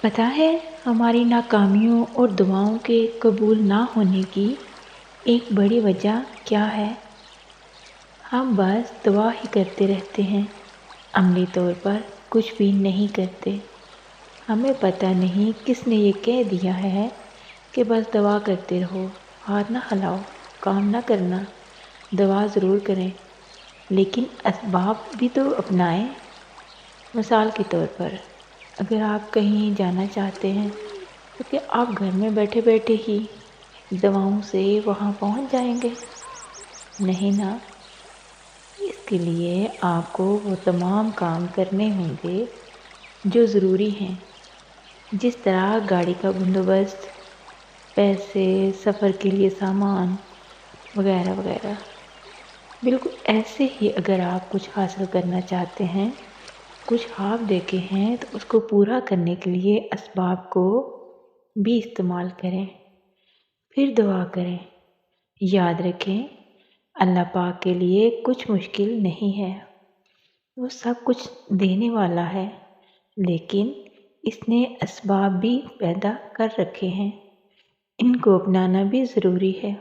پتہ ہے ہماری ناکامیوں اور دعاؤں کے قبول نہ ہونے کی ایک بڑی وجہ کیا ہے؟ ہم بس دعا ہی کرتے رہتے ہیں، عملی طور پر کچھ بھی نہیں کرتے۔ ہمیں پتہ نہیں کس نے یہ کہہ دیا ہے کہ بس دعا کرتے رہو، ہاتھ نہ ہلاؤ، کام نہ کرنا، دعا ضرور کریں، لیکن اسباب بھی تو اپنائیں۔ مثال کے طور پر اگر آپ کہیں جانا چاہتے ہیں تو کیا آپ گھر میں بیٹھے بیٹھے ہی دعاؤں سے وہاں پہنچ جائیں گے؟ نہیں نا، اس کے لیے آپ کو وہ تمام کام کرنے ہوں گے جو ضروری ہیں، جس طرح گاڑی کا بندوبست، پیسے، سفر کے لیے سامان وغیرہ وغیرہ۔ بالکل ایسے ہی اگر آپ کچھ حاصل کرنا چاہتے ہیں، کچھ خواب دیکھے ہیں تو اس کو پورا کرنے کے لیے اسباب کو بھی استعمال کریں، پھر دعا کریں۔ یاد رکھیں، اللہ پاک کے لیے کچھ مشکل نہیں ہے، وہ سب کچھ دینے والا ہے، لیکن اس نے اسباب بھی پیدا کر رکھے ہیں، ان کو اپنانا بھی ضروری ہے۔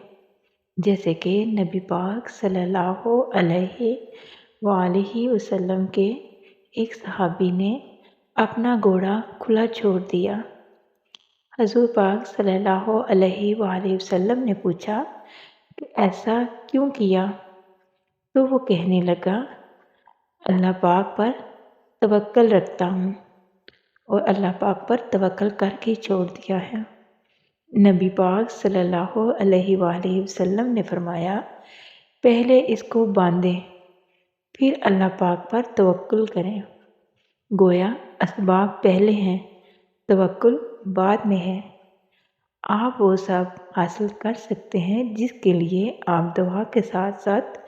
جیسے کہ نبی پاک صلی اللہ علیہ وآلہ وسلم کے ایک صحابی نے اپنا گھوڑا کھلا چھوڑ دیا۔ حضور پاک صلی اللہ علیہ وآلہ وسلم نے پوچھا کہ ایسا کیوں کیا؟ تو وہ کہنے لگا، اللہ پاک پر توکل رکھتا ہوں، اور اللہ پاک پر توکل کر کے چھوڑ دیا ہے۔ نبی پاک صلی اللہ علیہ وآلہ وسلم نے فرمایا، پہلے اس کو باندھیں، پھر اللہ پاک پر توکل کریں۔ گویا اسباب پہلے ہیں، توکل بعد میں ہے۔ آپ وہ سب حاصل کر سکتے ہیں جس کے لیے آپ دعا کے ساتھ ساتھ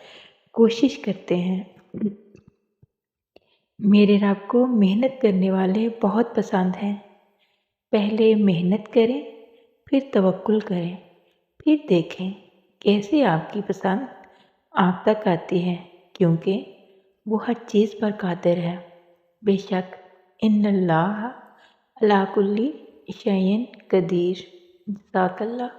کوشش کرتے ہیں۔ میرے رب کو محنت کرنے والے بہت پسند ہیں۔ پہلے محنت کریں، پھر توکل کریں، پھر دیکھیں کیسے آپ کی پسند آپ تک آتی ہے، کیونکہ وہ ہر چیز پر قادر ہے۔ بے شک ان اللہ علی کل شیء قدیر۔ جزاک اللہ۔